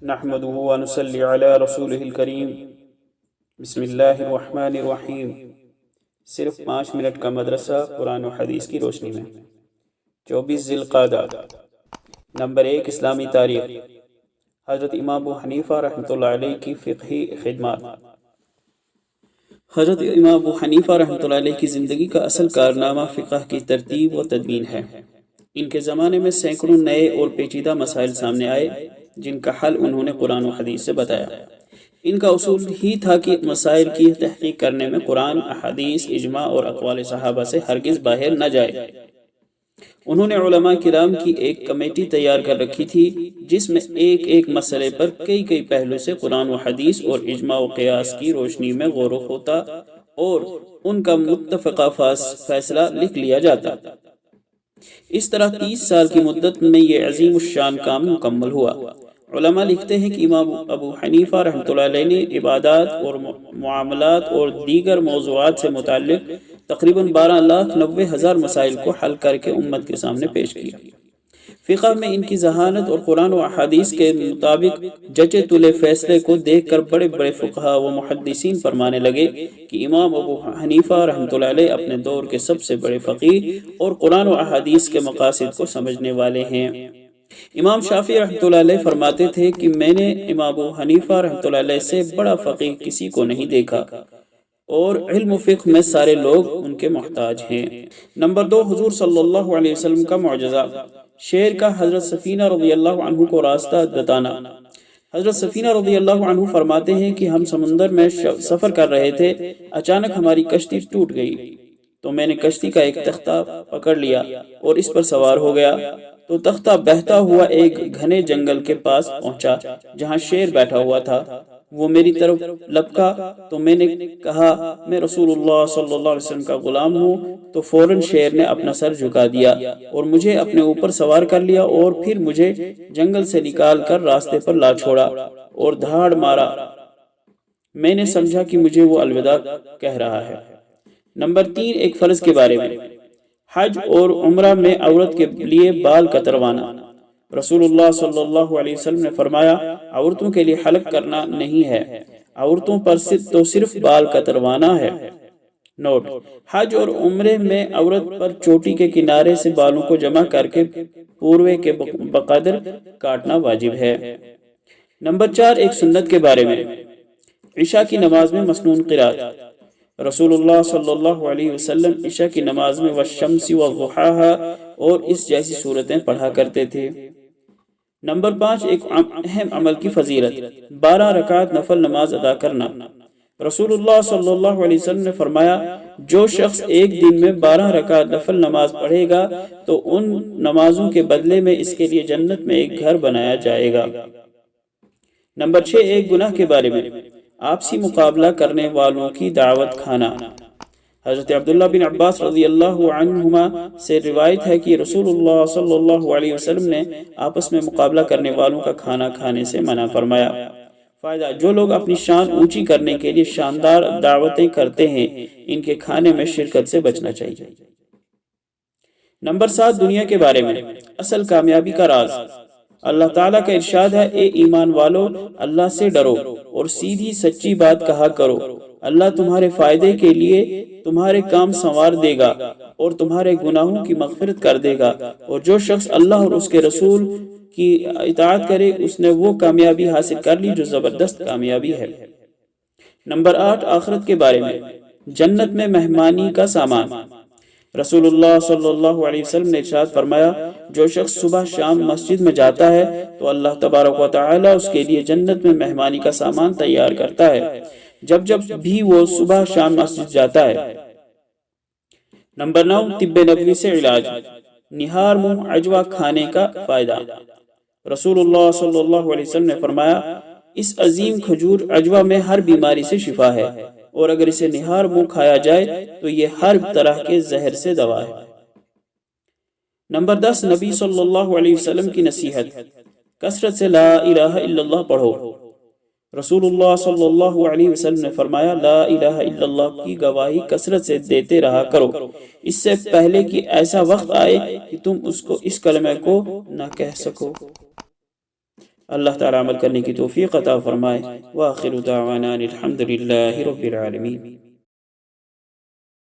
نحمده ونصلي على رسوله الکریم بسم اللہ الرحمن الرحیم۔ صرف 5 منٹ کا مدرسہ قرآن و حدیث کی روشنی میں 24 ذی القعدہ۔ نمبر 1، اسلامی تاریخ۔ حضرت امام ابو حنیفہ رحمۃ اللہ علیہ کی فقہی خدمات۔ حضرت امام ابو حنیفہ رحمۃ اللہ علیہ کی زندگی کا اصل کارنامہ فقہ کی ترتیب و تدوین ہے۔ ان کے زمانے میں سینکڑوں نئے اور پیچیدہ مسائل سامنے آئے جن کا حل انہوں نے قرآن و حدیث سے بتایا۔ ان کا اصول ہی تھا کہ مسائل کی تحقیق کرنے میں قرآن، احادیث، اجماع اور اقوال صحابہ سے ہرگز باہر نہ جائے۔ انہوں نے علماء کرام کی ایک کمیٹی تیار کر رکھی تھی جس میں ایک ایک مسئلے پر کئی پہلو سے قرآن و حدیث اور اجماع و قیاس کی روشنی میں غور و ہوتا اور ان کا متفقہ فیصلہ لکھ لیا جاتا۔ اس طرح 30 سال کی مدت میں یہ عظیم الشان کام مکمل ہوا۔ علماء لکھتے ہیں کہ امام ابو حنیفہ رحمۃ اللہ علیہ نے عبادات اور معاملات اور دیگر موضوعات سے متعلق تقریباً 12,90,000 مسائل کو حل کر کے امت کے سامنے پیش کیا۔ فقہ میں ان کی ذہانت اور قرآن و احادیث کے مطابق جچے تلے فیصلے کو دیکھ کر بڑے بڑے فقہاء و محدثین فرمانے لگے کہ امام ابو حنیفہ رحمۃ اللہ علیہ اپنے دور کے سب سے بڑے فقیہ اور قرآن و احادیث کے مقاصد کو سمجھنے والے ہیں۔ امام شافعی رحمۃ اللہ علیہ فرماتے تھے کہ میں نے امام ابو حنیفہ رحمۃ اللہ علیہ سے بڑا فقیہ کسی کو نہیں دیکھا اور علم و فقہ میں سارے لوگ ان کے محتاج ہیں۔ نمبر 2، حضور صلی اللہ علیہ وسلم کا معجزہ۔ شعر کا حضرت سفینہ رضی اللہ عنہ کو راستہ بتانا۔ حضرت سفینہ رضی اللہ عنہ فرماتے ہیں کہ ہم سمندر میں سفر کر رہے تھے، اچانک ہماری کشتی ٹوٹ گئی تو میں نے کشتی کا ایک تختہ پکڑ لیا اور اس پر سوار ہو گیا تو تختہ بہتا ہوا ایک گھنے جنگل کے پاس پہنچا جہاں شیر بیٹھا ہوا تھا۔ وہ میری طرف لپکا تو میں نے کہا میں رسول اللہ صلی اللہ علیہ وسلم کا غلام ہوں، تو فوراً شیر نے اپنا سر جھکا دیا اور مجھے اپنے اوپر سوار کر لیا اور پھر مجھے جنگل سے نکال کر راستے پر لا چھوڑا اور دھاڑ مارا۔ میں نے سمجھا کہ مجھے وہ الوداع کہہ رہا ہے۔ نمبر 3، ایک فرض کے بارے میں۔ حج اور عمرہ میں عورت کے لیے بال کتروانا۔ رسول اللہ صلی اللہ علیہ وسلم نے فرمایا عورتوں کے لیے حلق کرنا نہیں ہے، عورتوں پر تو صرف بال کتروانا ہے۔ نوٹ: حج اور عمرے میں عورت پر چوٹی کے کنارے سے بالوں کو جمع کر کے پوروے کے بقدر کاٹنا واجب ہے۔ نمبر 4، ایک سنت کے بارے میں۔ عشاء کی نماز میں مسنون قرات۔ رسول اللہ صلی اللہ علیہ وسلم عشاء کی نماز میں والشمس وضحاها اور اس جیسی صورتیں پڑھا کرتے تھے۔ نمبر 5، ایک اہم عمل کی فضیلت۔ 12 رکعت نفل نماز ادا کرنا۔ رسول اللہ صلی اللہ علیہ وسلم نے فرمایا جو شخص ایک دن میں 12 رکعت نفل نماز پڑھے گا تو ان نمازوں کے بدلے میں اس کے لیے جنت میں ایک گھر بنایا جائے گا۔ نمبر 6، ایک گناہ کے بارے میں۔ آپسی مقابلہ کرنے والوں کی دعوت کھانا۔ حضرت عبداللہ بن عباس رضی اللہ عنہما سے روایت ہے کہ رسول اللہ صلی اللہ علیہ وسلم نے آپس میں مقابلہ کرنے والوں کا کھانا کھانے سے منع فرمایا۔ فائدہ: جو لوگ اپنی شان اونچی کرنے کے لیے شاندار دعوتیں کرتے ہیں ان کے کھانے میں شرکت سے بچنا چاہیے۔ نمبر 7، دنیا کے بارے میں۔ اصل کامیابی کا راز۔ اللہ تعالیٰ کا ارشاد ہے اے ایمان والو اللہ سے ڈرو اور سیدھی سچی بات کہا کرو، اللہ تمہارے فائدے کے لیے تمہارے کام سنوار دے گا اور تمہارے گناہوں کی مغفرت کر دے گا، اور جو شخص اللہ اور اس کے رسول کی اطاعت کرے اس نے وہ کامیابی حاصل کر لی جو زبردست کامیابی ہے۔ نمبر 8، آخرت کے بارے میں۔ جنت میں مہمانی کا سامان۔ رسول اللہ صلی اللہ علیہ وسلم نے ارشاد فرمایا جو شخص صبح شام مسجد میں جاتا ہے تو اللہ تبارک و تعالی اس کے لیے جنت میں مہمانی کا سامان تیار کرتا ہے جب بھی وہ صبح شام مسجد جاتا ہے۔ نمبر 9، طب نبوی سے علاج۔ نہار منہ عجوہ کھانے کا فائدہ۔ رسول اللہ صلی اللہ علیہ وسلم نے فرمایا اس عظیم کھجور عجوہ میں ہر بیماری سے شفا ہے اور اگر اسے نہار منہ کھایا جائے تو یہ ہر طرح کے زہر سے دوا ہے۔ نمبر 10، نبی صلی اللہ علیہ وسلم کی نصیحت۔ کثرت سے لا الہ الا اللہ پڑھو۔ رسول اللہ صلی اللہ علیہ وسلم نے فرمایا لا الہ الا اللہ کی گواہی کثرت سے دیتے رہا کرو، اس سے پہلے کہ ایسا وقت آئے کہ تم اس کلمے کو نہ کہہ سکو۔ اللہ تعالیٰ عمل کرنے کی توفیق عطا فرمائے۔ وآخر دعوانا الحمد للہ رب العالمین۔